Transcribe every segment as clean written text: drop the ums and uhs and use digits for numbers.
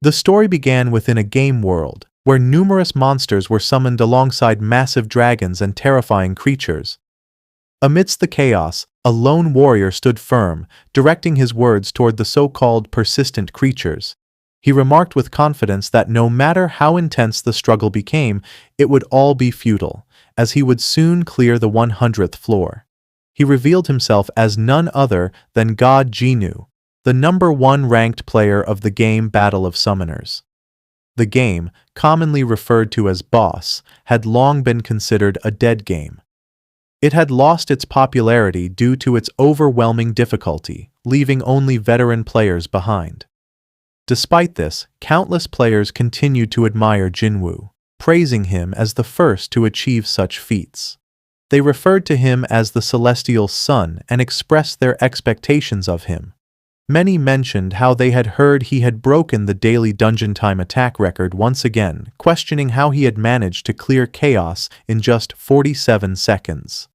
The story began within a game world, where numerous monsters were summoned alongside massive dragons and terrifying creatures. Amidst the chaos, a lone warrior stood firm, directing his words toward the so-called persistent creatures. He remarked with confidence that no matter how intense the struggle became, it would all be futile, as he would soon clear the 100th floor. He revealed himself as none other than God Jinwoo, the #1 ranked player of the game Battle of Summoners. The game, commonly referred to as Boss, had long been considered a dead game. It had lost its popularity due to its overwhelming difficulty, leaving only veteran players behind. Despite this, countless players continued to admire Jinwoo, praising him as the first to achieve such feats. They referred to him as the Celestial Son and expressed their expectations of him. Many mentioned how they had heard he had broken the daily dungeon time attack record once again, questioning how he had managed to clear chaos in just 47 seconds.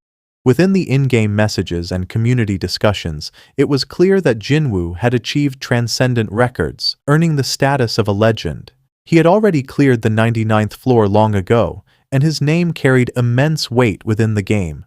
Within the in-game messages and community discussions, it was clear that Jinwoo had achieved transcendent records, earning the status of a legend. He had already cleared the 99th floor long ago, and his name carried immense weight within the game.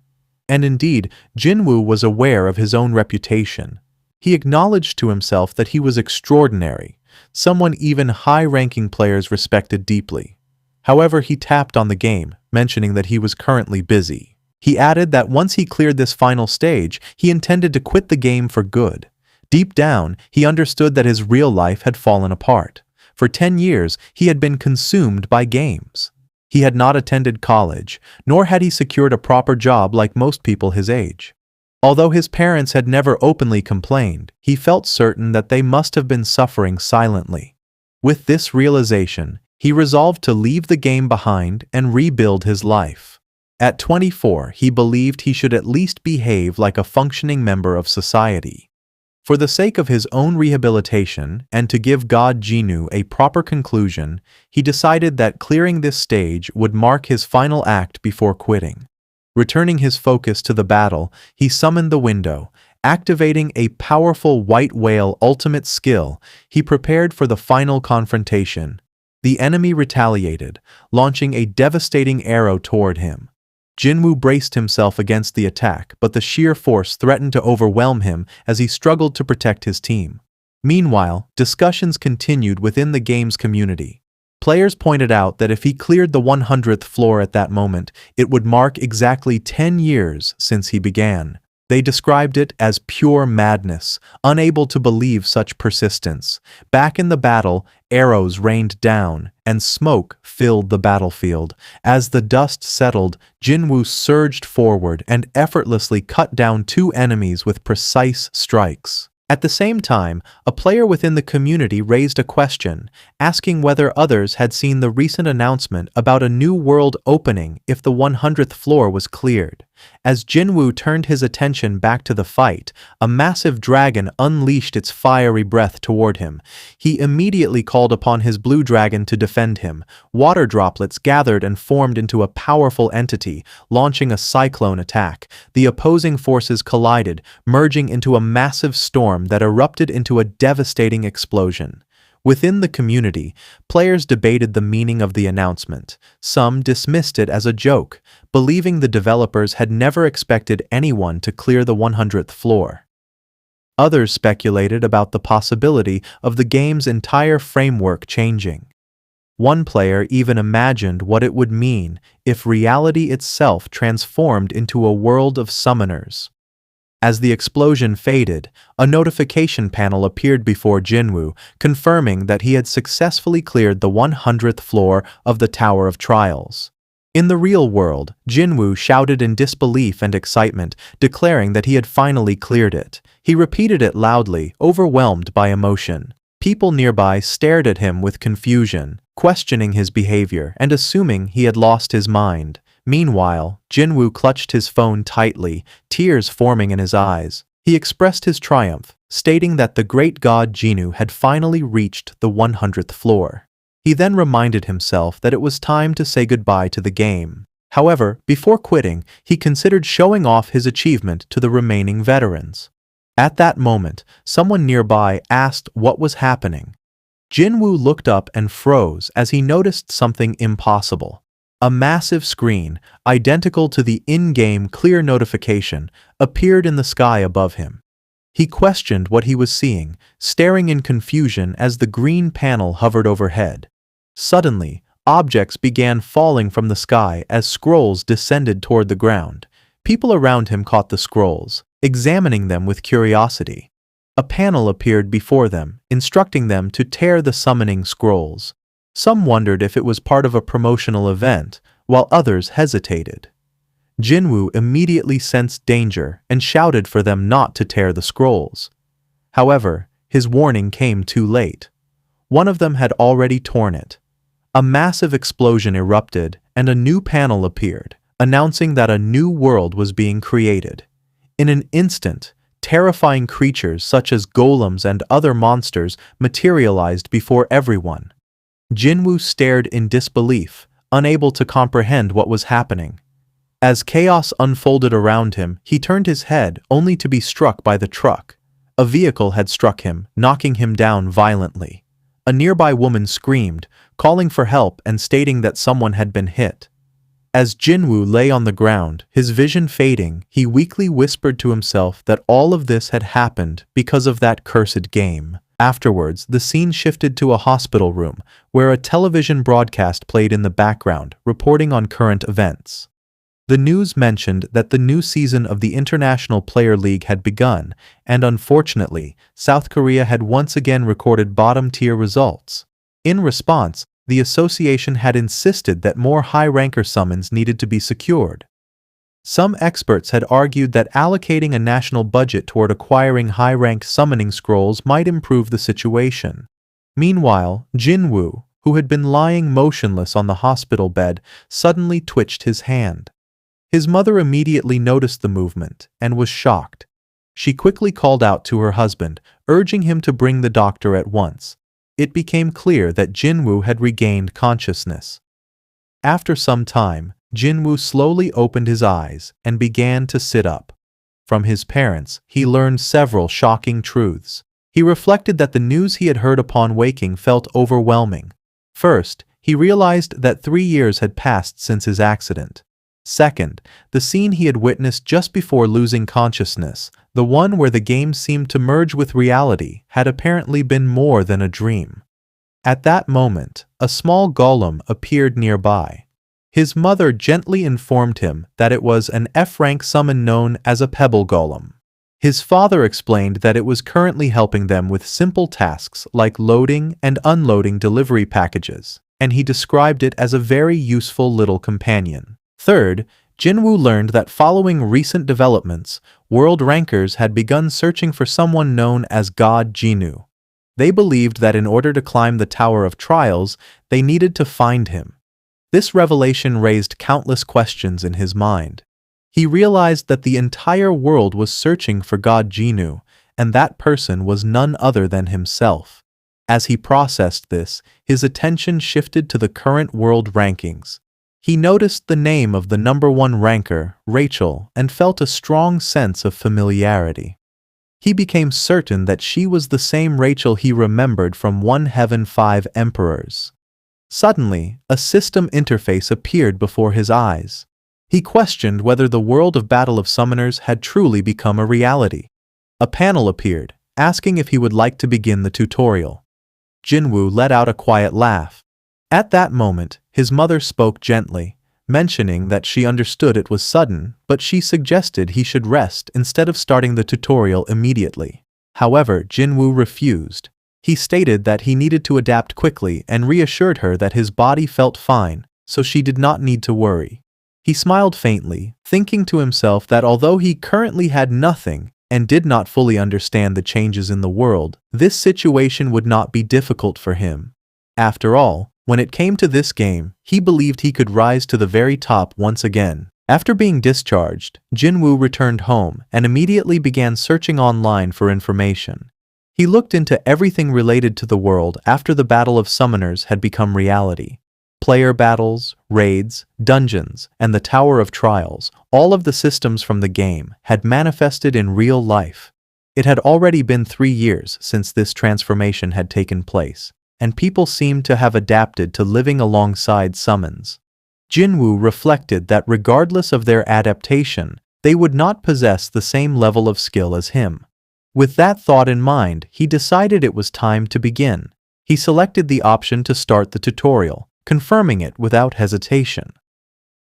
And indeed, Jinwoo was aware of his own reputation. He acknowledged to himself that he was extraordinary, someone even high-ranking players respected deeply. However, he tapped on the game, mentioning that he was currently busy. He added that once he cleared this final stage, he intended to quit the game for good. Deep down, he understood that his real life had fallen apart. For 10 years, he had been consumed by games. He had not attended college, nor had he secured a proper job like most people his age. Although his parents had never openly complained, he felt certain that they must have been suffering silently. With this realization, he resolved to leave the game behind and rebuild his life. At 24, he believed he should at least behave like a functioning member of society. For the sake of his own rehabilitation and to give God Jinwoo a proper conclusion, he decided that clearing this stage would mark his final act before quitting. Returning his focus to the battle, he summoned the window. Activating a powerful white whale ultimate skill, he prepared for the final confrontation. The enemy retaliated, launching a devastating arrow toward him. Jinwoo braced himself against the attack, but the sheer force threatened to overwhelm him as he struggled to protect his team. Meanwhile, discussions continued within the game's community. Players pointed out that if he cleared the 100th floor at that moment, it would mark exactly 10 years since he began. They described it as pure madness, unable to believe such persistence. Back in the battle, arrows rained down, and smoke filled the battlefield. As the dust settled, Jinwoo surged forward and effortlessly cut down 2 enemies with precise strikes. At the same time, a player within the community raised a question, asking whether others had seen the recent announcement about a new world opening if the 100th floor was cleared. As Jinwoo turned his attention back to the fight, a massive dragon unleashed its fiery breath toward him. He immediately called upon his blue dragon to defend him. Water droplets gathered and formed into a powerful entity, launching a cyclone attack. The opposing forces collided, merging into a massive storm that erupted into a devastating explosion. Within the community, players debated the meaning of the announcement. Some dismissed it as a joke, believing the developers had never expected anyone to clear the 100th floor. Others speculated about the possibility of the game's entire framework changing. One player even imagined what it would mean if reality itself transformed into a world of summoners. As the explosion faded, a notification panel appeared before Jinwoo, confirming that he had successfully cleared the 100th floor of the Tower of Trials. In the real world, Jinwoo shouted in disbelief and excitement, declaring that he had finally cleared it. He repeated it loudly, overwhelmed by emotion. People nearby stared at him with confusion, questioning his behavior and assuming he had lost his mind. Meanwhile, Jinwoo clutched his phone tightly, tears forming in his eyes. He expressed his triumph, stating that the great god Jinwoo had finally reached the 100th floor. He then reminded himself that it was time to say goodbye to the game. However, before quitting, he considered showing off his achievement to the remaining veterans. At that moment, someone nearby asked what was happening. Jinwoo looked up and froze as he noticed something impossible. A massive screen, identical to the in-game clear notification, appeared in the sky above him. He questioned what he was seeing, staring in confusion as the green panel hovered overhead. Suddenly, objects began falling from the sky as scrolls descended toward the ground. People around him caught the scrolls, examining them with curiosity. A panel appeared before them, instructing them to tear the summoning scrolls. Some wondered if it was part of a promotional event, while others hesitated. Jinwoo immediately sensed danger and shouted for them not to tear the scrolls. However, his warning came too late. One of them had already torn it. A massive explosion erupted and a new panel appeared, announcing that a new world was being created. In an instant, terrifying creatures such as golems and other monsters materialized before everyone. Jinwoo stared in disbelief, unable to comprehend what was happening. As chaos unfolded around him, he turned his head only to be struck by the truck. A vehicle had struck him, knocking him down violently. A nearby woman screamed, calling for help and stating that someone had been hit. As Jinwoo lay on the ground, his vision fading, he weakly whispered to himself that all of this had happened because of that cursed game. Afterwards, the scene shifted to a hospital room, where a television broadcast played in the background, reporting on current events. The news mentioned that the new season of the International Player League had begun, and unfortunately, South Korea had once again recorded bottom-tier results. In response, the association had insisted that more high-ranker summons needed to be secured. Some experts had argued that allocating a national budget toward acquiring high-ranked summoning scrolls might improve the situation. Meanwhile, Jinwoo, who had been lying motionless on the hospital bed, suddenly twitched his hand. His mother immediately noticed the movement and was shocked. She quickly called out to her husband, urging him to bring the doctor at once. It became clear that Jinwoo had regained consciousness. After some time, Jinwoo slowly opened his eyes and began to sit up. From his parents, he learned several shocking truths. He reflected that the news he had heard upon waking felt overwhelming. First, he realized that 3 years had passed since his accident. Second, the scene he had witnessed just before losing consciousness, the one where the game seemed to merge with reality, had apparently been more than a dream. At that moment, a small golem appeared nearby. His mother gently informed him that it was an F-rank summon known as a pebble golem. His father explained that it was currently helping them with simple tasks like loading and unloading delivery packages, and he described it as a very useful little companion. Third, Jinwoo learned that following recent developments, world rankers had begun searching for someone known as God Jinwoo. They believed that in order to climb the Tower of Trials, they needed to find him. This revelation raised countless questions in his mind. He realized that the entire world was searching for God Jinwoo, and that person was none other than himself. As he processed this, his attention shifted to the current world rankings. He noticed the name of the #1 ranker, Rachel, and felt a strong sense of familiarity. He became certain that she was the same Rachel he remembered from One Heaven 5 Emperors. Suddenly, a system interface appeared before his eyes. He questioned whether the world of Battle of Summoners had truly become a reality. A panel appeared, asking if he would like to begin the tutorial. Jinwoo let out a quiet laugh. At that moment, his mother spoke gently, mentioning that she understood it was sudden, but she suggested he should rest instead of starting the tutorial immediately. However, Jinwoo refused. He stated that he needed to adapt quickly and reassured her that his body felt fine, so she did not need to worry. He smiled faintly, thinking to himself that although he currently had nothing and did not fully understand the changes in the world, this situation would not be difficult for him. After all, when it came to this game, he believed he could rise to the very top once again. After being discharged, Jinwoo returned home and immediately began searching online for information. He looked into everything related to the world after the Battle of Summoners had become reality. Player battles, raids, dungeons, and the Tower of Trials, all of the systems from the game, had manifested in real life. It had already been 3 years since this transformation had taken place. and people seemed to have adapted to living alongside summons. Jinwoo reflected that regardless of their adaptation, they would not possess the same level of skill as him. With that thought in mind, he decided it was time to begin. He selected the option to start the tutorial, confirming it without hesitation.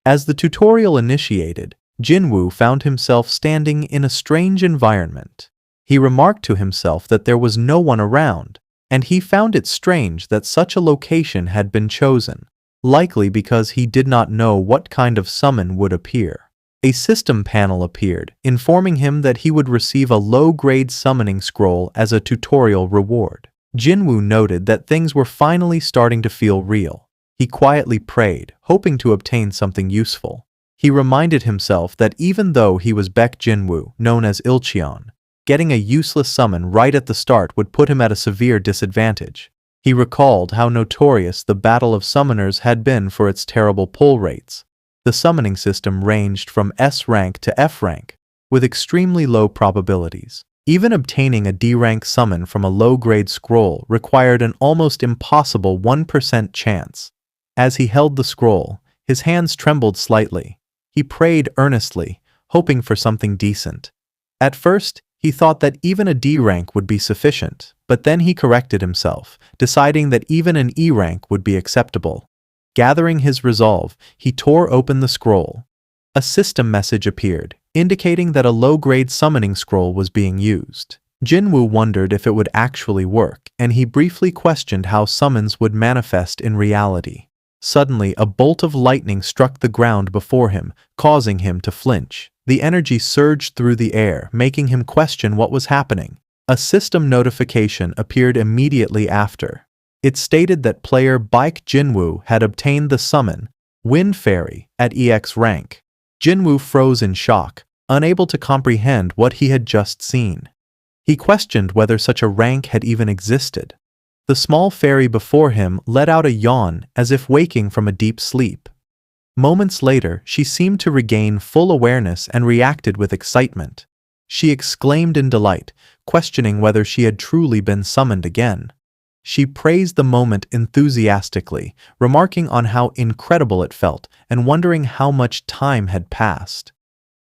As the tutorial initiated, Jinwoo found himself standing in a strange environment. He remarked to himself that there was no one around, and he found it strange that such a location had been chosen, likely because he did not know what kind of summon would appear. A system panel appeared, informing him that he would receive a low-grade summoning scroll as a tutorial reward. Jinwoo noted that things were finally starting to feel real. He quietly prayed, hoping to obtain something useful. He reminded himself that even though he was Baek Jinwoo, known as Ilcheon, getting a useless summon right at the start would put him at a severe disadvantage. He recalled how notorious the Battle of Summoners had been for its terrible pull rates. The summoning system ranged from S rank to F rank, with extremely low probabilities. Even obtaining a D rank summon from a low-grade scroll required an almost impossible 1% chance. As he held the scroll, his hands trembled slightly. He prayed earnestly, hoping for something decent. At first, he thought that even a D rank would be sufficient, but then he corrected himself, deciding that even an E rank would be acceptable. Gathering his resolve, he tore open the scroll. A system message appeared, indicating that a low-grade summoning scroll was being used. Jinwoo wondered if it would actually work, and he briefly questioned how summons would manifest in reality. Suddenly, a bolt of lightning struck the ground before him, causing him to flinch. The energy surged through the air, making him question what was happening. A system notification appeared immediately after. It stated that player Baek Jinwoo had obtained the summon, Wind Fairy, at EX rank. Jinwoo froze in shock, unable to comprehend what he had just seen. He questioned whether such a rank had even existed. The small fairy before him let out a yawn as if waking from a deep sleep. Moments later, she seemed to regain full awareness and reacted with excitement. She exclaimed in delight, questioning whether she had truly been summoned again. She praised the moment enthusiastically, remarking on how incredible it felt and wondering how much time had passed.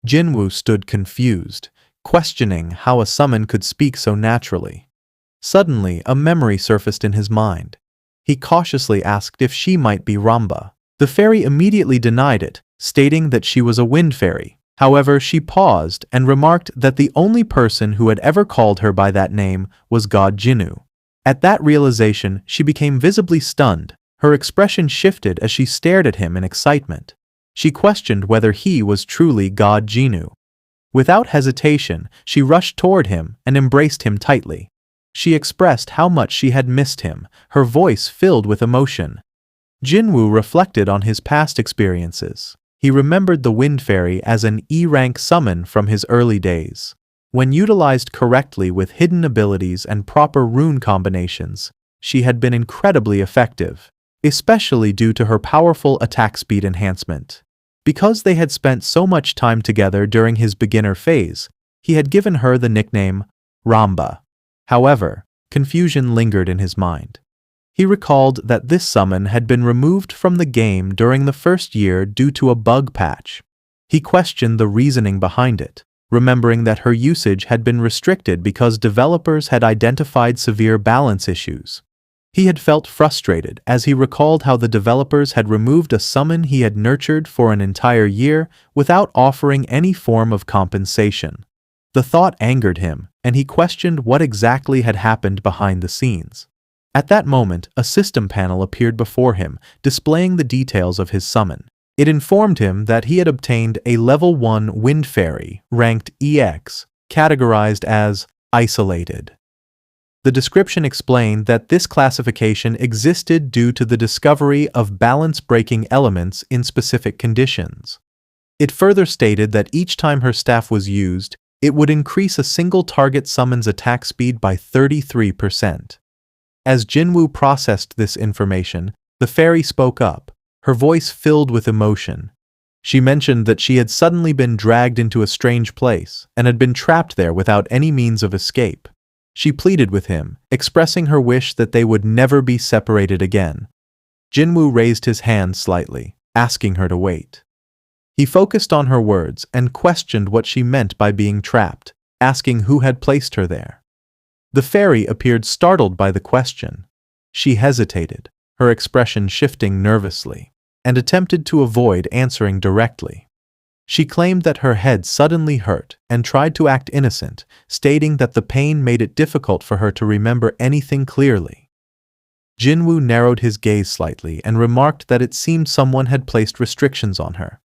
Jinwoo stood confused, questioning how a summon could speak so naturally. Suddenly, a memory surfaced in his mind. He cautiously asked if she might be Ramba. The fairy immediately denied it, stating that she was a wind fairy. However, she paused and remarked that the only person who had ever called her by that name was God Jinwoo. At that realization, she became visibly stunned. Her expression shifted as she stared at him in excitement. She questioned whether he was truly God Jinwoo. Without hesitation, she rushed toward him and embraced him tightly. She expressed how much she had missed him, her voice filled with emotion. Jinwoo reflected on his past experiences. He remembered the Wind Fairy as an E-rank summon from his early days. When utilized correctly with hidden abilities and proper rune combinations, she had been incredibly effective, especially due to her powerful attack speed enhancement. Because they had spent so much time together during his beginner phase, he had given her the nickname Ramba. However, confusion lingered in his mind. He recalled that this summon had been removed from the game during the first year due to a bug patch. He questioned the reasoning behind it, remembering that her usage had been restricted because developers had identified severe balance issues. He had felt frustrated as he recalled how the developers had removed a summon he had nurtured for an entire year without offering any form of compensation. The thought angered him, and he questioned what exactly had happened behind the scenes. At that moment, a system panel appeared before him, displaying the details of his summon. It informed him that he had obtained a level 1 Wind Fairy, ranked EX, categorized as Isolated. The description explained that this classification existed due to the discovery of balance-breaking elements in specific conditions. It further stated that each time her staff was used, it would increase a single target summon's attack speed by 33%. As Jinwoo processed this information, the fairy spoke up, her voice filled with emotion. She mentioned that she had suddenly been dragged into a strange place and had been trapped there without any means of escape. She pleaded with him, expressing her wish that they would never be separated again. Jinwoo raised his hand slightly, asking her to wait. He focused on her words and questioned what she meant by being trapped, asking who had placed her there. The fairy appeared startled by the question. She hesitated, her expression shifting nervously, and attempted to avoid answering directly. She claimed that her head suddenly hurt and tried to act innocent, stating that the pain made it difficult for her to remember anything clearly. Jinwoo narrowed his gaze slightly and remarked that it seemed someone had placed restrictions on her.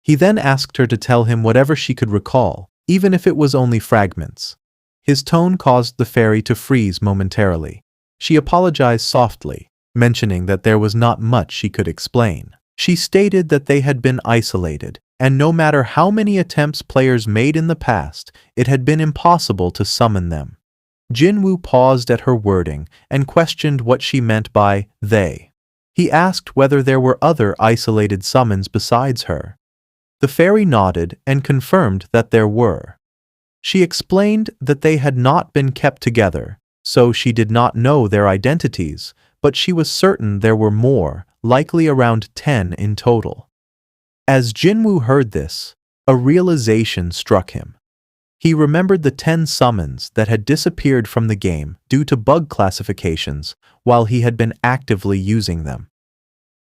He then asked her to tell him whatever she could recall, even if it was only fragments. His tone caused the fairy to freeze momentarily. She apologized softly, mentioning that there was not much she could explain. She stated that they had been isolated, and no matter how many attempts players made in the past, it had been impossible to summon them. Jinwoo paused at her wording and questioned what she meant by they. He asked whether there were other isolated summons besides her. The fairy nodded and confirmed that there were. She explained that they had not been kept together, so she did not know their identities, but she was certain there were more, likely around 10 in total. As Jinwoo heard this, a realization struck him. He remembered the 10 summons that had disappeared from the game due to bug classifications while he had been actively using them.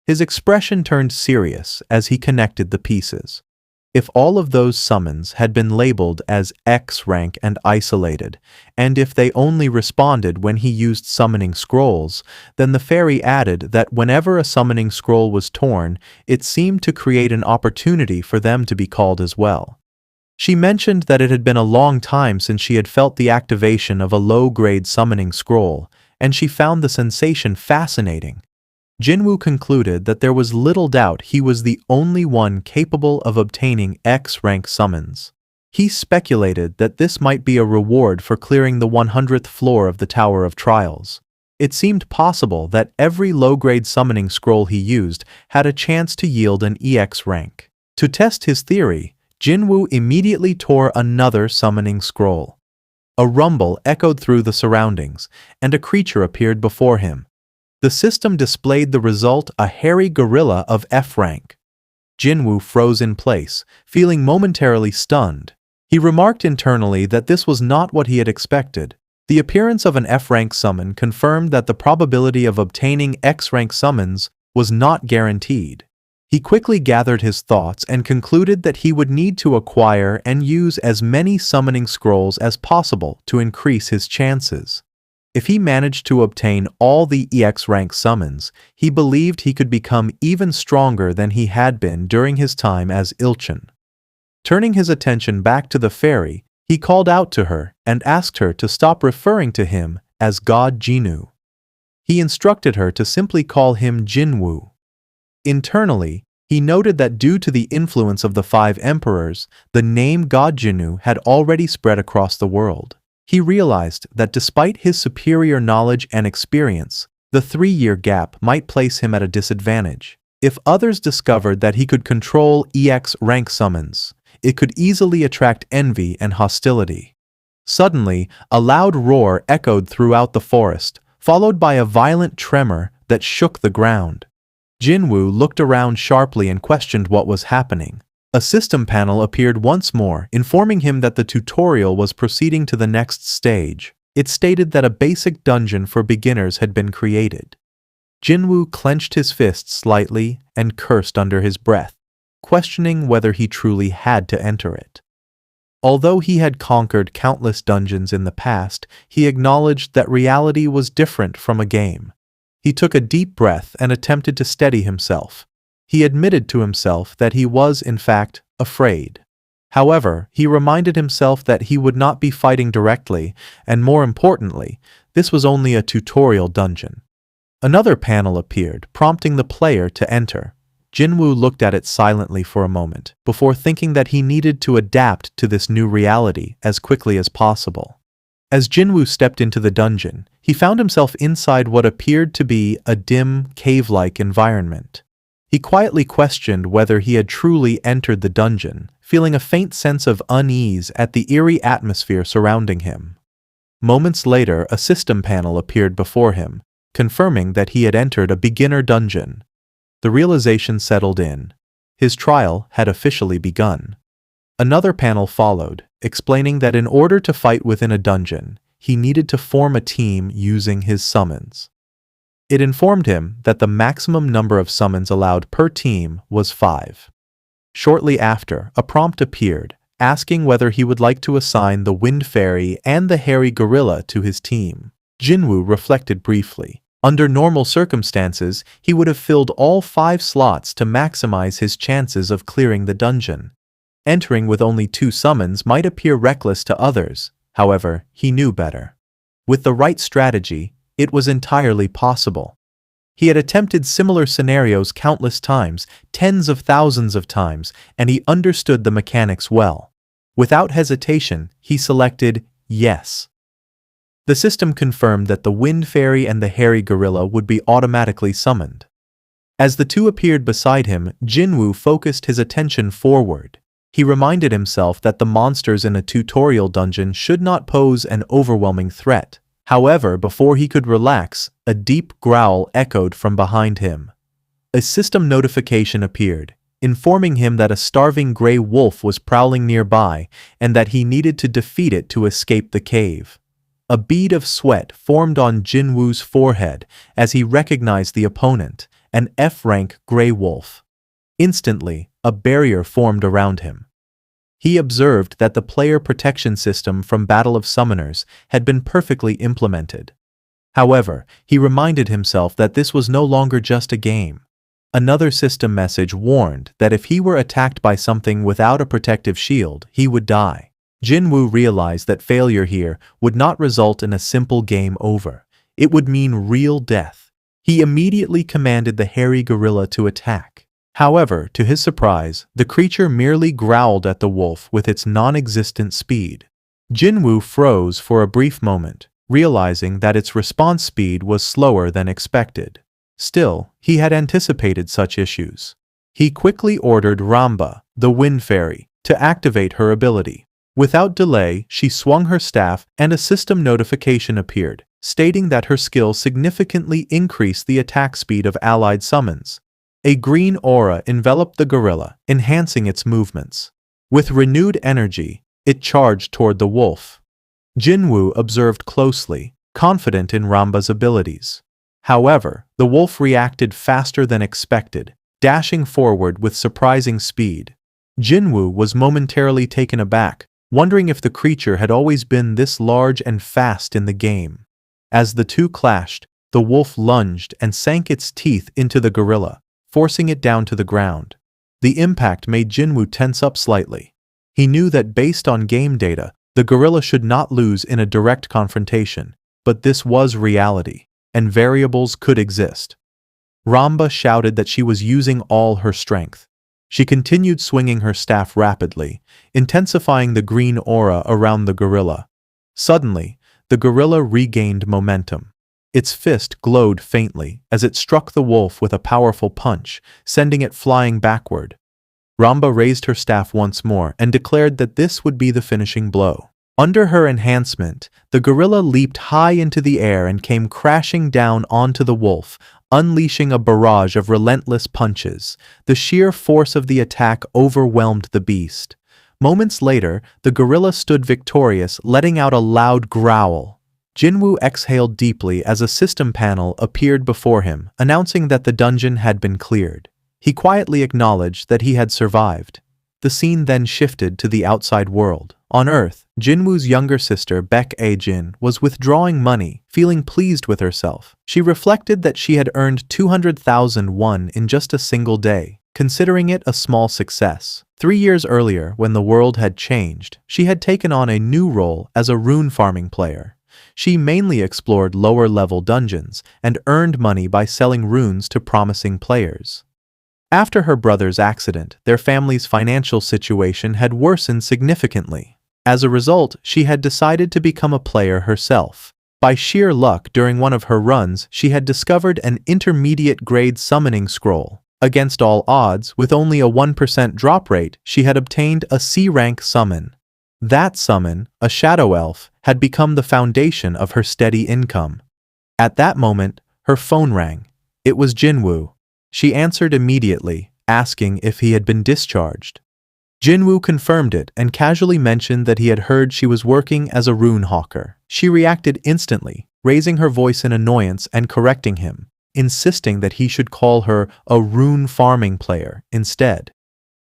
His expression turned serious as he connected the pieces. If all of those summons had been labeled as X rank and isolated, and if they only responded when he used summoning scrolls, then the fairy added that whenever a summoning scroll was torn, it seemed to create an opportunity for them to be called as well. She mentioned that it had been a long time since she had felt the activation of a low-grade summoning scroll, and she found the sensation fascinating. Jinwoo concluded that there was little doubt he was the only one capable of obtaining X-rank summons. He speculated that this might be a reward for clearing the 100th floor of the Tower of Trials. It seemed possible that every low-grade summoning scroll he used had a chance to yield an EX rank. To test his theory, Jinwoo immediately tore another summoning scroll. A rumble echoed through the surroundings, and a creature appeared before him. The system displayed the result, a hairy gorilla of F rank. Jinwoo froze in place, feeling momentarily stunned. He remarked internally that this was not what he had expected. The appearance of an F rank summon confirmed that the probability of obtaining X rank summons was not guaranteed. He quickly gathered his thoughts and concluded that he would need to acquire and use as many summoning scrolls as possible to increase his chances. If he managed to obtain all the EX rank summons, he believed he could become even stronger than he had been during his time as Ilchin. Turning his attention back to the fairy, he called out to her and asked her to stop referring to him as God Jinwoo. He instructed her to simply call him Jinwoo. Internally, he noted that due to the influence of the 5 emperors, the name God Jinwoo had already spread across the world. He realized that despite his superior knowledge and experience, the 3-year gap might place him at a disadvantage. If others discovered that he could control EX rank summons, it could easily attract envy and hostility. Suddenly, a loud roar echoed throughout the forest, followed by a violent tremor that shook the ground. Jinwoo looked around sharply and questioned what was happening. A system panel appeared once more, informing him that the tutorial was proceeding to the next stage. It stated that a basic dungeon for beginners had been created. Jinwoo clenched his fists slightly and cursed under his breath, questioning whether he truly had to enter it. Although he had conquered countless dungeons in the past, he acknowledged that reality was different from a game. He took a deep breath and attempted to steady himself. He admitted to himself that he was, in fact, afraid. However, he reminded himself that he would not be fighting directly, and more importantly, this was only a tutorial dungeon. Another panel appeared, prompting the player to enter. Jinwoo looked at it silently for a moment, before thinking that he needed to adapt to this new reality as quickly as possible. As Jinwoo stepped into the dungeon, he found himself inside what appeared to be a dim, cave-like environment. He quietly questioned whether he had truly entered the dungeon, feeling a faint sense of unease at the eerie atmosphere surrounding him. Moments later, a system panel appeared before him, confirming that he had entered a beginner dungeon. The realization settled in. His trial had officially begun. Another panel followed, explaining that in order to fight within a dungeon, he needed to form a team using his summons. It informed him that the maximum number of summons allowed per team was 5. Shortly after, a prompt appeared, asking whether he would like to assign the Wind Fairy and the Hairy Gorilla to his team. Jinwoo reflected briefly. Under normal circumstances, he would have filled all 5 slots to maximize his chances of clearing the dungeon. Entering with only 2 summons might appear reckless to others, however, he knew better. With the right strategy, it was entirely possible. He had attempted similar scenarios countless times, tens of thousands of times, and he understood the mechanics well. Without hesitation, he selected yes. The system confirmed that the Wind Fairy and the Hairy Gorilla would be automatically summoned. As the two appeared beside him, Jinwoo focused his attention forward. He reminded himself that the monsters in a tutorial dungeon should not pose an overwhelming threat. However, before he could relax, a deep growl echoed from behind him. A system notification appeared, informing him that a starving gray wolf was prowling nearby and that he needed to defeat it to escape the cave. A bead of sweat formed on Jinwoo's forehead as he recognized the opponent, an F-rank gray wolf. Instantly, a barrier formed around him. He observed that the player protection system from Battle of Summoners had been perfectly implemented. However, he reminded himself that this was no longer just a game. Another system message warned that if he were attacked by something without a protective shield, he would die. Jinwoo realized that failure here would not result in a simple game over. It would mean real death. He immediately commanded the Hairy Gorilla to attack. However, to his surprise, the creature merely growled at the wolf with its non-existent speed. Jinwoo froze for a brief moment, realizing that its response speed was slower than expected. Still, he had anticipated such issues. He quickly ordered Ramba, the Wind Fairy, to activate her ability. Without delay, she swung her staff and a system notification appeared, stating that her skill significantly increased the attack speed of allied summons. A green aura enveloped the gorilla, enhancing its movements. With renewed energy, it charged toward the wolf. Jinwoo observed closely, confident in Ramba's abilities. However, the wolf reacted faster than expected, dashing forward with surprising speed. Jinwoo was momentarily taken aback, wondering if the creature had always been this large and fast in the game. As the two clashed, the wolf lunged and sank its teeth into the gorilla, forcing it down to the ground. The impact made Jinwoo tense up slightly. He knew that based on game data, the gorilla should not lose in a direct confrontation, but this was reality, and variables could exist. Ramba shouted that she was using all her strength. She continued swinging her staff rapidly, intensifying the green aura around the gorilla. Suddenly, the gorilla regained momentum. Its fist glowed faintly as it struck the wolf with a powerful punch, sending it flying backward. Ramba raised her staff once more and declared that this would be the finishing blow. Under her enhancement, the gorilla leaped high into the air and came crashing down onto the wolf, unleashing a barrage of relentless punches. The sheer force of the attack overwhelmed the beast. Moments later, the gorilla stood victorious, letting out a loud growl. Jinwoo exhaled deeply as a system panel appeared before him, announcing that the dungeon had been cleared. He quietly acknowledged that he had survived. The scene then shifted to the outside world. On Earth, Jinwoo's younger sister, Baek-a-jin, was withdrawing money, feeling pleased with herself. She reflected that she had earned 200,000 won in just a single day, considering it a small success. 3 years earlier, when the world had changed, she had taken on a new role as a rune farming player. She mainly explored lower-level dungeons and earned money by selling runes to promising players. After her brother's accident, their family's financial situation had worsened significantly. As a result, she had decided to become a player herself. By sheer luck, during one of her runs, she had discovered an intermediate-grade summoning scroll. Against all odds, with only a 1% drop rate, she had obtained a C-rank summon. That summon, a shadow elf, had become the foundation of her steady income. At that moment, her phone rang. It was Jinwoo. She answered immediately, asking if he had been discharged. Jinwoo confirmed it and casually mentioned that he had heard she was working as a rune hawker. She reacted instantly, raising her voice in annoyance and correcting him, insisting that he should call her a rune farming player instead.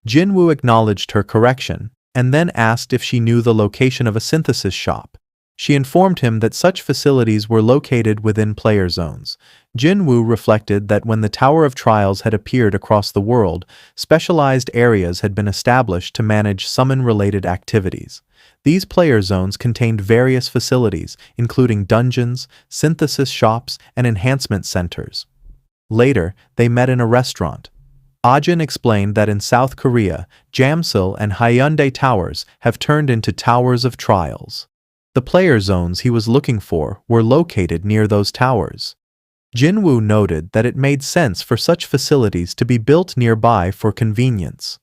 Jinwoo acknowledged her correction, and then asked if she knew the location of a synthesis shop. She informed him that such facilities were located within player zones. Jinwoo reflected that when the Tower of Trials had appeared across the world, specialized areas had been established to manage summon-related activities. These player zones contained various facilities, including dungeons, synthesis shops, and enhancement centers. Later, they met in a restaurant. Ajin explained that in South Korea, Jamsil and Hyundai Towers have turned into Towers of Trials. The player zones he was looking for were located near those towers. Jinwoo noted that it made sense for such facilities to be built nearby for convenience.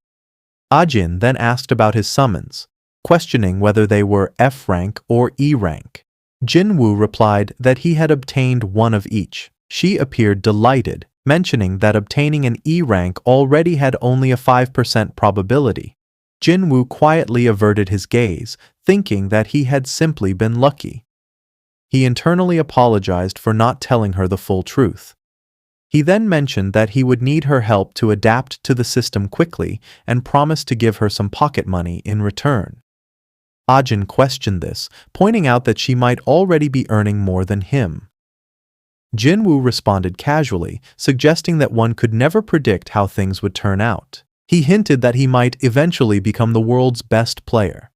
Ajin then asked about his summons, questioning whether they were F rank or E rank. Jinwoo replied that he had obtained one of each. She appeared delighted, mentioning that obtaining an E rank already had only a 5% probability. Jinwoo quietly averted his gaze, thinking that he had simply been lucky. He internally apologized for not telling her the full truth. He then mentioned that he would need her help to adapt to the system quickly and promised to give her some pocket money in return. Ajin questioned this, pointing out that she might already be earning more than him. Jinwoo responded casually, suggesting that one could never predict how things would turn out. He hinted that he might eventually become the world's best player.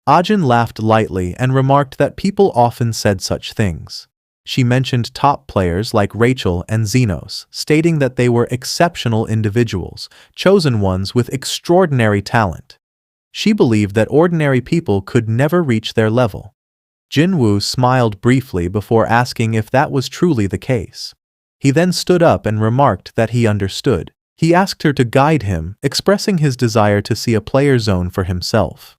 Ajin laughed lightly and remarked that people often said such things. She mentioned top players like Rachel and Xenos, stating that they were exceptional individuals, chosen ones with extraordinary talent. She believed that ordinary people could never reach their level. Jinwoo smiled briefly before asking if that was truly the case. He then stood up and remarked that he understood. He asked her to guide him, expressing his desire to see a player zone for himself.